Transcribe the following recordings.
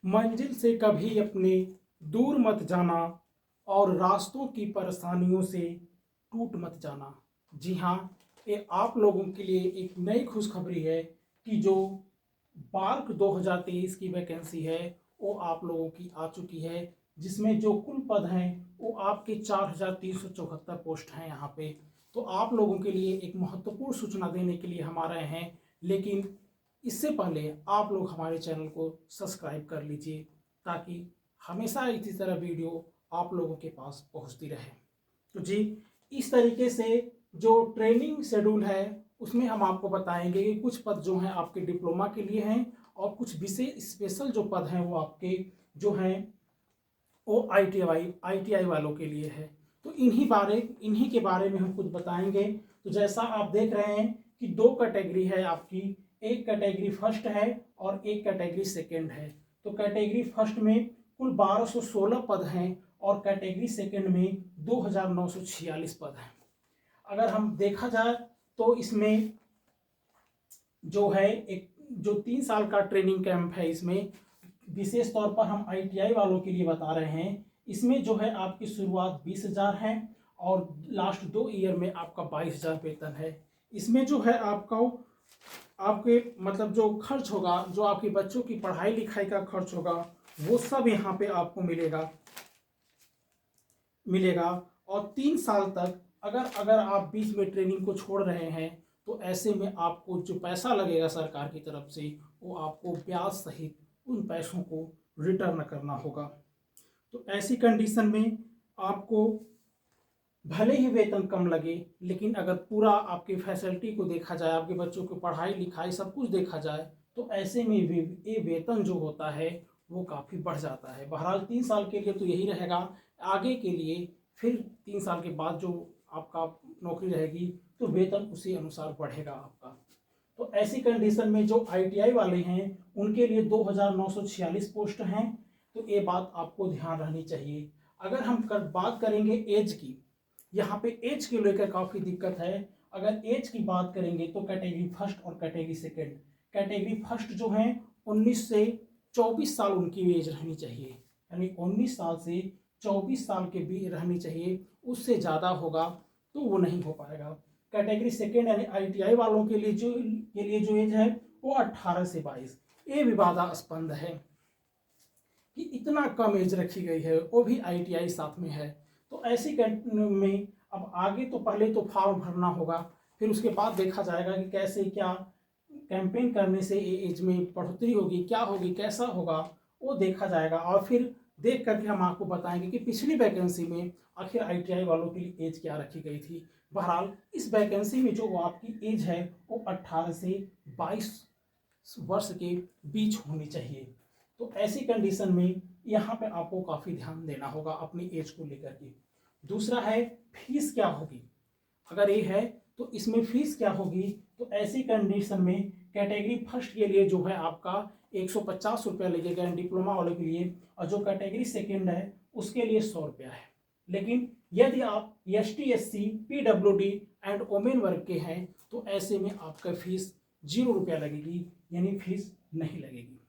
मंजिल से कभी अपने दूर मत जाना और रास्तों की परेशानियों से टूट मत जाना। जी हाँ, ये आप लोगों के लिए एक नई खुशखबरी है कि जो बार्क 2023 की वैकेंसी है वो आप लोगों की आ चुकी है, जिसमें जो कुल पद हैं वो आपके 4374 पोस्ट हैं यहाँ पे। तो आप लोगों के लिए एक महत्वपूर्ण सूचना देने के लिए हम आ रहे हैं, लेकिन इससे पहले आप लोग हमारे चैनल को सब्सक्राइब कर लीजिए ताकि हमेशा इसी तरह वीडियो आप लोगों के पास पहुंचती रहे। तो जी, इस तरीके से जो ट्रेनिंग शेड्यूल है उसमें हम आपको बताएंगे कि कुछ पद जो हैं आपके डिप्लोमा के लिए हैं और कुछ विशेष स्पेशल जो पद हैं वो आपके जो हैं वो आईटीआई वालों के लिए है। तो इन्हीं के बारे में हम कुछ बताएंगे। तो जैसा आप देख रहे हैं कि दो कैटेगरी है आपकी, एक कैटेगरी फर्स्ट है और एक कैटेगरी सेकंड है। तो कैटेगरी फर्स्ट में कुल 1216 पद हैं और कैटेगरी सेकंड में 2946 पद हैं। अगर हम देखा जाए तो इसमें जो है एक जो 3 साल का ट्रेनिंग कैंप है, इसमें विशेष तौर पर हम आईटीआई वालों के लिए बता रहे हैं। इसमें जो है आपकी शुरुआत 20,000 है और लास्ट 2 ईयर में आपका 22,000 वेतन है। इसमें जो है आपका आपके मतलब जो खर्च होगा, जो आपके बच्चों की पढ़ाई लिखाई का खर्च होगा, वो सब यहाँ पे आपको मिलेगा। और 3 साल तक अगर अगर आप बीच में ट्रेनिंग को छोड़ रहे हैं तो ऐसे में आपको जो पैसा लगेगा सरकार की तरफ से वो आपको ब्याज सहित उन पैसों को रिटर्न करना होगा। तो ऐसी कंडीशन में आपको भले ही वेतन कम लगे, लेकिन अगर पूरा आपकी फैसिलिटी को देखा जाए, आपके बच्चों की पढ़ाई लिखाई सब कुछ देखा जाए, तो ऐसे में ये वेतन जो होता है वो काफ़ी बढ़ जाता है। बहरहाल 3 साल के लिए तो यही रहेगा। आगे के लिए फिर 3 साल के बाद जो आपका नौकरी रहेगी तो वेतन उसी अनुसार बढ़ेगा आपका। तो ऐसी कंडीशन में जो आईटीआई वाले हैं उनके लिए 2946 पोस्ट हैं। तो ये बात आपको ध्यान रखनी चाहिए। अगर हम बात करेंगे एज की, यहाँ पे एज के लेकर काफ़ी दिक्कत है। अगर एज की बात करेंगे तो कैटेगरी फर्स्ट और कैटेगरी सेकेंड, कैटेगरी फर्स्ट जो है 19 से 24 साल उनकी एज रहनी चाहिए, यानी 19 साल से 24 साल के भी रहनी चाहिए। उससे ज़्यादा होगा तो वो नहीं हो पाएगा। कैटेगरी सेकेंड यानी आईटीआई वालों के लिए जो एज है वो 18 से 22। ये विवादास्पद है कि इतना कम एज रखी गई है, वो भी आईटीआई साथ में है। तो ऐसी में अब आगे तो पहले तो फॉर्म भरना होगा, फिर उसके बाद देखा जाएगा कि कैसे क्या कैंपेन करने से एज में बढ़ोतरी होगी, क्या होगी, कैसा होगा, वो देखा जाएगा। और फिर देख करके हम आपको बताएंगे कि पिछली वैकेंसी में आखिर आईटीआई वालों की एज क्या रखी गई थी। बहरहाल इस वैकेंसी में जो आपकी एज है वो 18 से 22 वर्ष के बीच होनी चाहिए। तो ऐसी कंडीशन में यहाँ पे आपको काफ़ी ध्यान देना होगा अपनी एज को लेकर के। दूसरा है फीस क्या होगी। अगर ये है तो इसमें फीस क्या होगी, तो ऐसी कंडीशन में कैटेगरी फर्स्ट के लिए जो है आपका 150 रुपया लगेगा डिप्लोमा वालों के लिए, और जो कैटेगरी सेकेंड है उसके लिए 100 रुपया है। लेकिन यदि आप ST SC PWD and women वर्ग के हैं तो ऐसे में आपका फीस 0 रुपया लगेगी, यानी फीस नहीं लगेगी।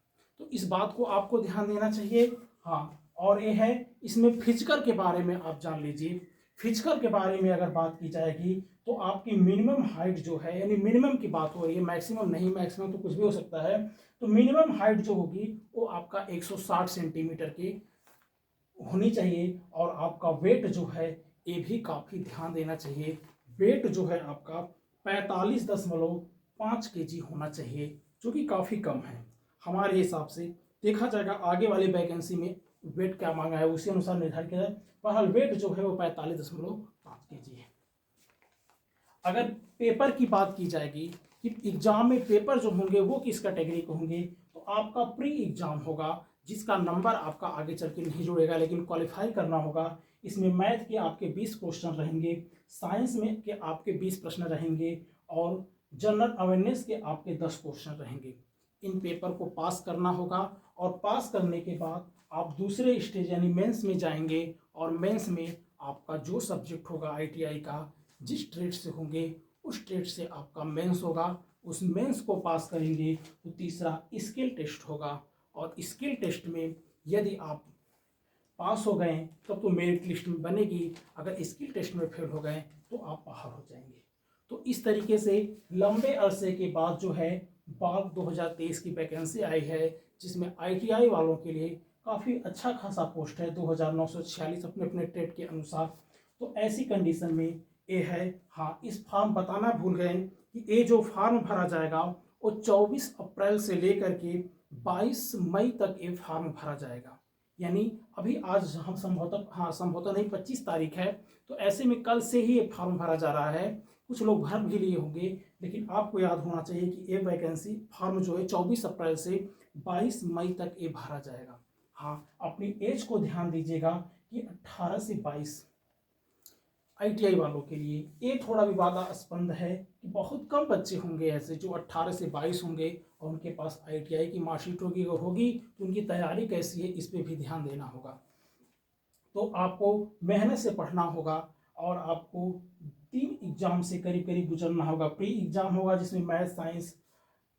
तो इस बात को आपको ध्यान देना चाहिए। हाँ, और ये है इसमें फिजिकल के बारे में आप जान लीजिए। फिजिकल के बारे में अगर बात की जाएगी तो आपकी मिनिमम हाइट जो है, यानी मिनिमम की बात हो रही है, मैक्सिमम नहीं, मैक्सिमम तो कुछ भी हो सकता है। तो मिनिमम हाइट जो होगी वो आपका 160 सेंटीमीटर की होनी चाहिए। और आपका वेट जो है ये भी काफ़ी ध्यान देना चाहिए। वेट जो है आपका 45.5 kg होना चाहिए, जो कि काफ़ी कम है हमारे हिसाब से। देखा जाएगा आगे वाली वैकेंसी में वेट क्या मांगा है, उसी अनुसार निर्धारित किया जाए। बहरहाल वेट जो है वो 45.5 kg है। अगर पेपर की बात की जाएगी कि एग्जाम में पेपर जो होंगे वो किस कैटेगरी के होंगे, तो आपका प्री एग्जाम होगा जिसका नंबर आपका आगे चल के नहीं जुड़ेगा, लेकिन क्वालिफाई करना होगा। इसमें मैथ के आपके 20 क्वेश्चन रहेंगे, साइंस में के आपके 20 प्रश्न रहेंगे और जनरल अवेयरनेस के आपके 10 क्वेश्चन रहेंगे। इन पेपर को पास करना होगा और पास करने के बाद आप दूसरे स्टेज यानी मेंस में जाएंगे और मेंस में आपका जो सब्जेक्ट होगा आईटीआई का, जिस ट्रेड से होंगे उस ट्रेड से आपका मेंस होगा। उस मेंस को पास करेंगे तो तीसरा स्किल टेस्ट होगा और स्किल टेस्ट में यदि आप पास हो गए तब तो मेरिट लिस्ट में बनेगी, अगर स्किल टेस्ट में फेल हो गए तो आप बाहर हो जाएंगे। तो इस तरीके से लंबे अरसे के बाद जो है बाग 2023 की वैकेंसी आई है, जिसमें ITI वालों के लिए काफ़ी अच्छा खासा पोस्ट है, 2946 अपने अपने टेट के अनुसार। तो ऐसी कंडीशन में ये है। हाँ, इस फॉर्म बताना भूल गए कि ये जो फॉर्म भरा जाएगा वो 24 अप्रैल से लेकर के 22 मई तक ये फॉर्म भरा जाएगा। यानी अभी आज हम संभवतः नहीं, 25 तारीख है, तो ऐसे में कल से ही ये फॉर्म भरा जा रहा है। कुछ लोग भर भी लिए होंगे, लेकिन आपको याद होना चाहिए कि ये वैकेंसी फॉर्म जो है 24 अप्रैल से 22 मई तक ये भरा जाएगा। हाँ, अपनी एज को ध्यान दीजिएगा कि 18 से 22 ITI वालों के लिए ये थोड़ा विवादास्पद है कि बहुत कम बच्चे होंगे ऐसे जो 18 से 22 होंगे और उनके पास ITI की मार्कशीट होगी, अगर होगी तो उनकी तैयारी कैसी है इस पर भी ध्यान देना होगा। तो आपको मेहनत से पढ़ना होगा और आपको 3 एग्जाम से करीब करीब गुजरना होगा। प्री एग्जाम होगा जिसमें मैथ, साइंस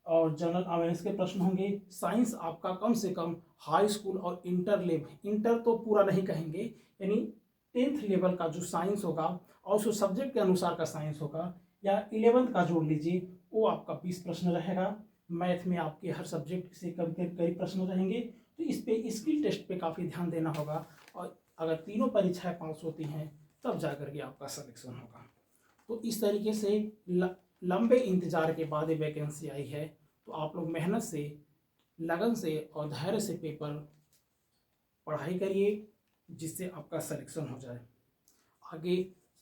और जनरल अवेयरनेस के प्रश्न होंगे। साइंस आपका कम से कम हाई स्कूल और इंटर लेवल, इंटर तो पूरा नहीं कहेंगे, यानी 10th लेवल का जो साइंस होगा और उसको सब्जेक्ट के अनुसार का साइंस होगा, या 11th का जोड़ लीजिए, वो आपका 20 प्रश्न रहेगा। मैथ में आपके हर सब्जेक्ट से कई प्रश्न रहेंगे। तो इस पे स्किल टेस्ट पे काफ़ी ध्यान देना होगा, और अगर तीनों परीक्षाएं पास होती हैं तब जा करके आपका सिलेक्शन होगा। तो इस तरीके से लंबे इंतजार के बाद ये वैकेंसी आई है। तो आप लोग मेहनत से, लगन से और धैर्य से पेपर पढ़ाई करिए, जिससे आपका सिलेक्शन हो जाए। आगे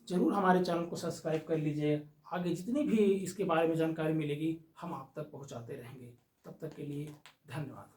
जरूर हमारे चैनल को सब्सक्राइब कर लीजिए। आगे जितनी भी इसके बारे में जानकारी मिलेगी हम आप तक पहुंचाते रहेंगे। तब तक के लिए धन्यवाद।